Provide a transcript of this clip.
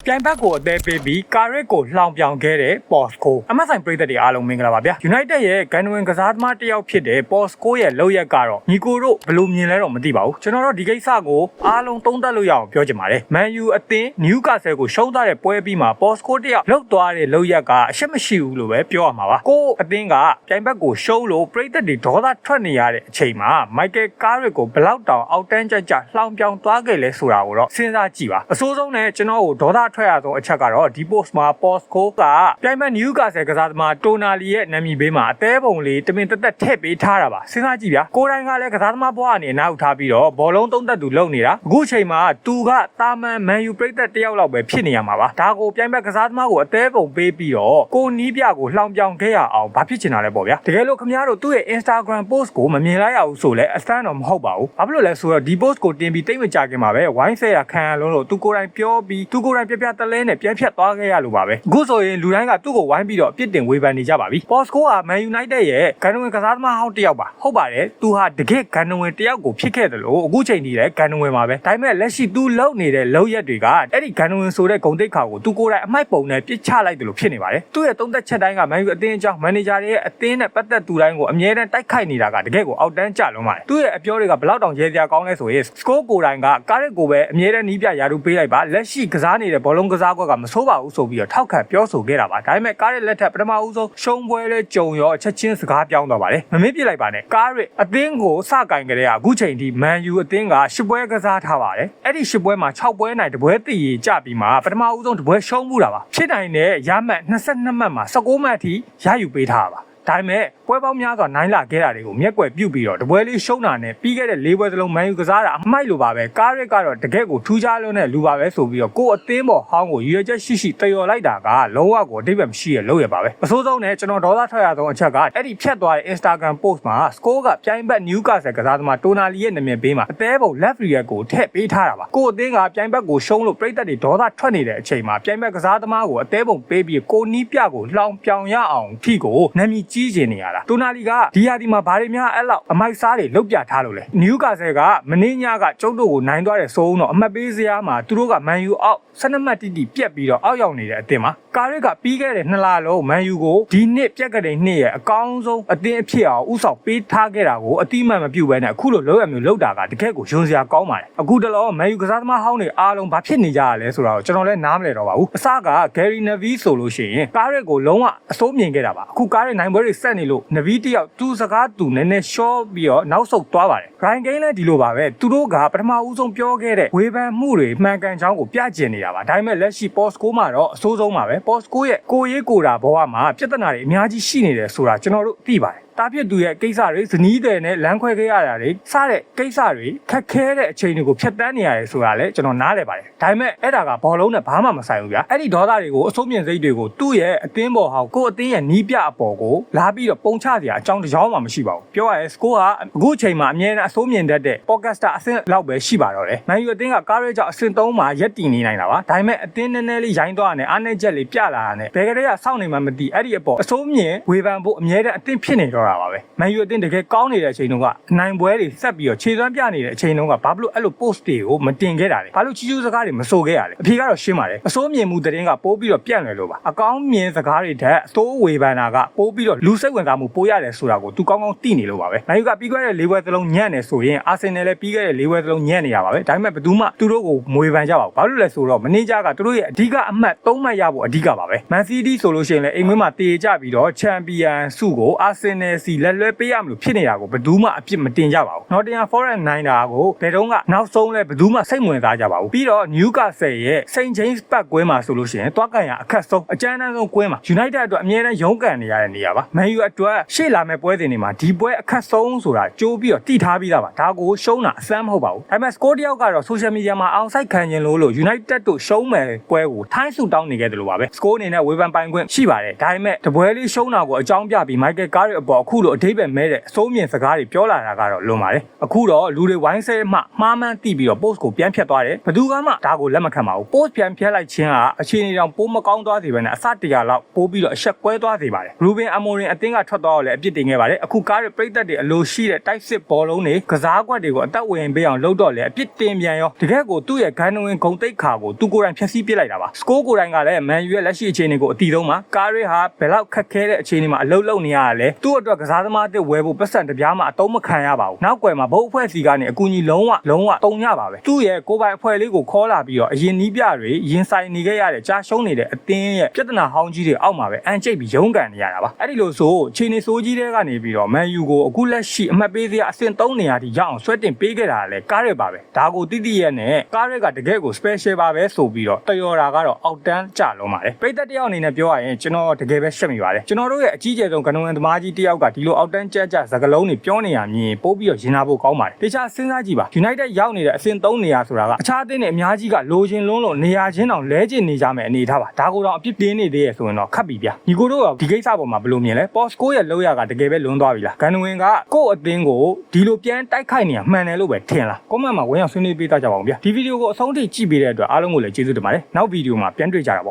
ပြိုင်ဘက်ကိုအသေးပေးပြီးကာရက်ကိုလှောင်ပြောင်ခဲ့တဲ့ Posco အမတ်ဆိုင်ပရိသတ်တွေအားလုံးမင်္ဂလာပါဗျာ United ရဲ့ဂန်နဝင်ကစားသမားတစ်ယောက်ဖြစ်တဲ့ Posco ရဲ့လုပ်ရက်ကတော့ညီကိုတို့ဘယ်လိုမြင်လဲတော့မသိပါဘူးကျွန်တော်တို့ဒီကိစ္စကိုအားလုံးသုံးသပ်လို့ရအောင်ပြောချင်ပါတယ် Man U အသင်း Newcastle ကိုရှုံးသွားတဲ့ပွဲပြီးမှာ Posco တစ်ယောက်လောက်သွားတဲ့လုပ်ရက်ကအရှက်မရှိဘူးလို့ပဲပြောရမှာပါကိုအသင်းကပြိုင်ဘက်ကိုရှုံးလို့ပရိသတ်တွေဒေါသထွက်နေရတဲ့အချိန်မှာ Michael Carrick ကိုဘယ်လောက်တောင်အောက်တန်းကြလှောင်ပြောင်သွားခဲ့လဲဆိုတာကိုတော့စဉ်းစားကြည့်ပါအဆိုးဆုံးနဲ့ကျွန်တော်ကိုဒေါသထွက်ရဆုံးအချက်ကတော့ဒီ post မှာ Posco ကပြိုင်ဘက် Newcastle ကစားသမား Tonali ရဲ့နာမည်ဘေးမှာအသေးပုံလေးတမင်တက်ထည့်ပေးထားတာပါစဉ်းစားကြည့်ဗျာကိုယ်တိုင်ကလည်းကစားသမားဘွားအနေနဲ့ထားပြီးတော့ဘောလုံးသုံးသက်သူလုပ်နေတာအခုချိန်မှာသူကတာမန် Man U ပရိသတ်တစ်ယောက်လောက်ပဲဖြစ်နေရမှာပါဒါကိုပြိုင်ဘက်ကစားသမားကိုအသေးပုံပေးပြီးတော့ကိုနီးပြကိုလှောင်ပြောင်ခဲ့ရအောင်ဘာဖြစ်ချင်တာလဲပေါ့ဗျာတကယ်လို့ခင်ဗျားတို့သူ့ရဲ့ Instagram post ကိုမမြင်လိုက်ရဘူးဆိုလဲအစမ်းတော့မဟုတ်ပါဘူးဘာဖြစ်လို့လဲဆိုတော့ဒီ post ကိုတင်ပြီးတိတ်မကြခင်မှာပဲဝိုင်းဆဲရခံရလုံးလို့သူကိုယ်တိုင်ပြောပြီးသူကိုယ်တိုင်ပြတလဲနဲ့ပြန်ဖြတ်သွားခဲ့ရလို့ပါပဲအခုဆိုရင်လူတိုင်းကသူ့ကိုဝိုင်းပြီးတော့အပြစ်တင်ဝေဖန်နေကြပါပြီ Posco က Man United ရဲ့ဂန်နဝင်ကစားသမားဟောင်းတစ်ယောက်ပါဟုတ်ပါတယ်သူဟာတကယ်ဂန်နဝင်တစ်ယောက်ကိုဖြစ်ခဲ့တယ်လို့အခုချိန်ကြီးလည်းဂန်နဝင်ပါပဲဒါပေမဲ့လက်ရှိသူလုံနေတဲ့လောက်ရက်တွေကအဲ့ဒီဂန်နဝင်ဆိုတဲ့ဂုံတိတ်ခါကိုသူကိုယ်တိုင်အမိုက်ပုံနဲ့ပြစ်ချလိုက်တယ်လို့ဖြစ်နေပါတယ်သူ့ရဲ့သုံးသက်ချက်တိုင်းက Man U အသင်းအကြောင်းမန်နေဂျာတွေရဲ့အသင်းနဲ့ပတ်သက်သူတိုင်းကိုအမြဲတမ်းတိုက်ခိုက်နေတာကတကယ်ကိုအောက်တန်းကျလွန်းပါတယ်သူ့ရဲ့အပြောတွေကဘလောက်တောင်ရဲစရာကောင်းလဲဆိုရင် score ကိုယ်တိုင်ကကားရက်ကိုပဲအမြဲတမ်းနီးပြရာထူးပေးလိုက်ပါလက်ရှိကစားနေတဲ့ဘောလုံးကစားကွက်ကမဆိုးပါဘူးဆိုပြီးတော့ထောက်ခံပြောဆိုခဲ့တာပါဒါပေမဲ့ကားရက်လက်ထက်ပထမဦးဆုံးရှုံးပွဲလဲကြုံရောအချက်ချင်းစကားပြောင်းသွားပါတယ်မမေ့ပြလိုက်ပါနဲ့ကားရက်အသင်းကိုစကင်ကြတဲ့အခုချိန်ထိ Man U အသင်းက10ပွဲကစားထားပါတယ်အဲ့ဒီ10ပွဲမှာ6ပွဲနိုင်တပွဲတည်ရကြပြီးမှပထမဦးဆုံးတပွဲရှုံးမှုတာပါဖြစ်နိုင်တဲ့ရမှတ်22မှတ်မှာ19မှတ်အထိရယူပေးထားတာပါဒါပေမဲ့ပွဲပေါင်းများစွာနိုင်လာခဲ့တာတွေကိုမျက်ကွယ်ပြုတ်ပြီးတော့တပွဲလေးရှုံးတာနဲ့ပြီးခဲ့တဲ့၄ပွဲစလုံး Man U ကစားတာအမိုက်လိုပါပဲကားရက်ကတော့တကယ့်ကိုထူးခြားလွန်းတဲ့လူပါပဲဆိုပြီးတော့ကိုယ်အသင်းပေါ်ဟောင်းကိုရွေချက်ရှိတယော်လိုက်တာကလုံးဝကိုအတိတ်ပဲမရှိရလို့ရပါပဲအဆိုးဆုံးနဲ့ကျွန်တော်ဒေါသထွက်ရဆုံးအချက်ကအဲ့ဒီဖြတ်သွားတဲ့ Instagram post မှာ score ကပြိုင်ဘက် Newcastle ကစားသမား Tonali ရဲ့နာမည်ဘေးမှာအသေးပုံ left rear ကိုထည့်ပေးထားတာပါကိုယ်အသင်းကပြိုင်ဘက်ကိုရှုံးလို့ပရိသတ်တွေဒေါသထွက်နေတဲ့အချိန်မှာပြိုင်ဘက်ကစားသမားကိုအသေးပုံပေးပြီးကိုနီးပြကိုလှောင်ပြောင်ရအောင်ထိကိုနာမည်ကြီးကျင်နေရတာTonali ကဒီဟာဒီမှာဘာတွေများအဲ့လောက်အမိုက်စားတွေလုတ်ပြထားလို့လဲ Newcastle ကမင်းညကကျုပ်တို့ကိုနိုင်သွားတဲ့ဆိုးတော့အမှတ်ပေးစရာမှာသူတို့က Man U အောက်12မှတ်တိတိပြက်ပြီးတော့အောက်ရောက်နေတဲ့အသင်းမှာကာရစ်ကပြီးခဲ့တဲ့2လလုံး Man U ကိုဒီနှစ်ပြက်ကတဲ့နှစ်ရဲ့အကောင်းဆုံးအသင်းအဖြစ်အောင်ဥဆောင်ပေးထားခဲ့တာကိုအတိအမှန်မပြုတ်ဘဲနဲ့အခုလိုလောက်ရမျိုးလောက်တာကတကယ်ကိုယွန်စရာကောင်းပါတယ်အခုတလော Man U ကစားသမားဟောင်းတွေအားလုံးဘာဖြစ်နေကြရလဲဆိုတော့ကျွန်တော်လည်းနားမလည်တော့ပါဘူးအစက Gary Neville ဆိုလို့ရှိရင်ကာရစ်ကိုလုံးဝအစိုးမြင်ခဲ့တာပါအခုကာရစ်နိုင်ပွဲတွေဆက်နေလို့ Neville တယောက်သူစကားသူနည်းနည်းရှော့ပြီးတော့နောက်ဆုတ်သွားပါတယ် Ryan Kane လည်းဒီလိုပါပဲသူတို့ကပထမဦးဆုံးပြောခဲ့တဲ့ဝေဖန်မှုတွေမှန်ကန်ကြောင်းကိုပြကျင်နေတာပါဒါပေမဲ့လက်ရှိ Posco မှာတော့အဆိုးဆုံးပါပဲ Posco ရဲ့ကိုရေးကိုတာဘဝမှာပြဿနာတွေအများကြီးရှိနေတယ်ဆိုတာကျွန်တော်တို့သိပါတယ်တားပြစ်သူရဲ့ကိစ္စတွေဇနီးတယ်နဲ့လမ်းခွဲခဲ့ရတာတွေစတဲ့ကိစ္စတွေခက်ခဲတဲ့အချိန်တွေကိုဖြတ်တန်းနေရတယ်ဆိုတာလည်းကျွန်တော်နားလည်ပါတယ်ဒါပေမဲ့အဲ့ဒါကဘောလုံးနဲ့ဘာမှမဆိုင်ဘူးဗျာအဲ့ဒီဒေါသတွေကိုအစိုးမြင်စိတ်တွေကိုသူ့ရဲ့အသင်းပေါ်ဟောက်ကိုအသင်းရဲ့နီးပြအပေါ်ကိုလာပြီးတော့ပုံချစရာအကြောင်းတစ်ကြောင်းမှမရှိပါဘူးပြောရရင် score ကအခုအချိန်မှာအမြဲတမ်းအစိုးမြင်တတ်တဲ့ podcaster အဆင့်လောက်ပဲရှိပါတော့တယ် Man U အသင်းကကားရဲကြောင့်အဆင့်3မှာရက်တည်နေနိုင်တာပါဒါပေမဲ့အသင်းနည်းနည်းလေးရိုင်းသွားတာနဲ့အားနည်းချက်လေးပြလာတာနဲ့ဘယ်ကလေးကစောင့်နေမှမသိအဲ့ဒီအပေါ်အစိုးမြင်ဝေဖန်ဖို့အမြဲတမ်းအသင်းဖြစ်နေတော့တာပါပဲ Man U အသင်းတကယ်ကောင်းနေတဲ့အချိန်တုန်းကအနိုင်ပွဲတွေဆက်ပြီးတော့ခြေစွမ်းပြနေတဲ့အချိန်တုန်းကဘာလို့အဲ့လို post တွေကိုမတင်ခဲ့တာလဲဘာလို့ချီးကျူးစကားတွေမဆိုခဲ့ရလဲအဖြေကတော့ရှင်းပါတယ်အစိုးမြင်မှုသတင်းကပိုးပြီးတော့ပြန့်လွယ်လို့ပါအကောင်းမြင်စကားတွေထက်အစိုးဝေဖန်တာကပိုးပြီးတော့လူစိတ်ဝင်စားမှုပိုးရတယ်ဆိုတာကိုသူကောင်းကောင်းသိနေလို့ပါပဲ Man U ကပြီးခဲ့တဲ့၄ပွဲသလုံးညံ့နေဆိုရင် Arsenal လည်းပြီးခဲ့တဲ့၄ပွဲသလုံးညံ့နေရပါပဲဒါပေမဲ့ဘယ်သူမှသူတို့ကိုမွေဖန်ကြပါဘူးဘာလို့လဲဆိုတော့မင်းကြားကသူတို့ရဲ့အဓိကအမှတ်3မှတ်ရဖို့အဓိကပါပဲ Man City ဆိုလို့ရှိရင်လည်းအိမ်မွေးမှာတေကြပြီးတော့ Champion ဆုကို Arsenal စီလက်လွဲပေးရမလို့ဖြစ်နေတာကိုဘယ်သူမှအပြစ်မတင်ကြပါဘူး Nottingham Forest နိုင်တာကိုဘယ်တော့ကနောက်ဆုံးလဲဘယ်သူမှစိတ်ဝင်စားကြပါဘူးပြီးတော့ Newcastle ရဲ့ St James Park ကွင်းမှာဆိုလို့ရှိရင်တွားကန်ရအခက်ဆုံးအကြမ်းတမ်းဆုံးကွင်းမှာ United အတွက်အမြဲတမ်းရုန်းကန်နေရတဲ့နေရာပါ Man U အတွက်ရှေ့လာမဲ့ပွဲစဉ်တွေမှာဒီပွဲအခက်ဆုံးဆိုတာကြိုးပြီးတော့တိထားပြီးသားပါဒါကိုရှုံးတာအဆန်းမဟုတ်ပါဘူးဒါပေမဲ့ score တယောက်ကတော့ social media မှာအောင်ဆိုင်ခံရင်လို့ United တို့ရှုံးမယ်ပွဲကိုထိုင်းဆူတောင်းနေခဲ့တယ်လို့ပါပဲ score အနေနဲ့ဝေဖန်ပိုင်ခွင့်ရှိပါတယ်ဒါပေမဲ့တပွဲလေးရှုံးတာကိုအကြောင်းပြပြီး Michael Carrick အပေါ် အခုလိုအထိပ္ပယ်မဲ့တဲ့အစိုးမြင်စကားတွေပြောလာတာကတော့လွန်ပါတယ်အခုတော့လူတွေဝိုင်းဆဲမှမှားမှန်းသိပြီးတော့ post ကိုပြန်ဖြတ်သွားတယ်ဘယ်သူကမှဒါကိုလက်မခံပါဘူး post ပြန်ဖြတ်လိုက်ခြင်းကအခြေအနေတောင်ပိုးမကောင်းသွားစေပဲနဲ့အစတရာလောက်ပိုးပြီးတော့အဆက်ကွဲသွားစေပါတယ်ရူဘင်အမိုရင်အသင်းကထွက်သွားတော့လည်းအပြစ်တင်ခဲ့ပါတယ်အခုကားရဲ့ပြိသက်တွေအလိုရှိတဲ့တိုက်စစ်ဘောလုံးတွေကစားကွက်တွေကိုအသက်ဝင်ပေးအောင်လုပ်တော့လေအပြစ်တင်ပြန်ရောတကယ်ကိုသူ့ရဲ့ဂန်နဝင်ဂုံတိတ်ခါကိုသူကိုယ်တိုင်ဖျက်ဆီးပစ်လိုက်တာပါစကိုကိုယ်တိုင်ကလည်းမန်ယူရဲ့လက်ရှိအခြေအနေကိုအတီးဆုံးမှာကားရဲဟာဘယ်လောက်ခက်ခဲတဲ့အခြေအနေမှာအလုပ်လုပ်နေရတာလဲသူ့အတွက်ကစားသမားအသစ်ဝယ်ဖို့ပတ်စံတပြားမှအတုံးမခံရပါဘူးနောက်ကွယ်မှာဘုတ်အဖွဲ့စီကနေအကူအညီလုံးဝတုံညပါပဲသူ့ရဲ့ကိုယ်ပိုင်အဖွဲ့လေးကိုခေါ်လာပြီးတော့အရင်နီးပြတွေရင်ဆိုင်နေခဲ့ရတဲ့ကြားရှုံးနေတဲ့အသင်းရဲ့ပြဿနာဟောင်းကြီးတွေအောက်မှာပဲအန်ကျိတ်ပြီးရုန်းကန်နေရတာပါအဲ့ဒီလိုဆိုခြေနေစိုးကြီးတွေကနေပြီးတော့မန်ယူကိုအခုလက်ရှိအမှတ်ပေးစရာအဆင့်3နေရာထိရအောင်ဆွဲတင်ပေးခဲ့တာလည်းကားရဲပါပဲဒါကိုတိတိရဲ့နဲ့ကားရဲကတကယ်ကို special ပါပဲဆိုပြီးတော့တယော်တာကတော့အောက်တန်းကြလုံးပါတယ်ပိတ်သက်တယောက်အနေနဲ့ပြောရရင်ကျွန်တော်တကယ်ပဲရှက်မိပါတယ်ကျွန်တော်တို့ရဲ့အကြီးကျယ်ဆုံးကနဝင်သမားကြီးတယောက်ကဒီလိုအောက်တန်းကြစကလုံးတွေပြောနေရမြင်ပို့ပြီးတော့ရင်နာဖို့ကောင်းပါတယ်တခြားစဉ်းစားကြည့်ပါ United ရောက်နေတဲ့အဆင့်3နေရာဆိုတာကအခြားအသင်းတွေအများကြီးကလိုချင်လုံးလို့နေရာချင်းတောင်လဲကျင်နေကြမယ်အနေထားပါဒါကိုတော့အပြစ်ပြင်းနေသေးရဆိုရင်တော့ခတ်ပြီဗျညီကိုတို့ကဒီကိစ္စပေါ်မှာဘယ်လိုမြင်လဲ Post ရဲ့လောက်ရကတကယ်ပဲလွန်သွားပြီလားကနဝင်ကကိုယ့်အသင်းကိုဒီလိုပြန်တိုက်ခိုက်နေရမှန်တယ်လို့ပဲထင်လား comment မှာဝင်ရောက်ဆွေးနွေးပေးကြပါဦးဗျဒီဗီဒီယိုကိုအဆုံးထိကြည့်ပေးတဲ့အတွက်အားလုံးကိုလည်းကျေးဇူးတင်ပါတယ်နောက်ဗီဒီယိုမှာပြန်တွေ့ကြတာပေါ့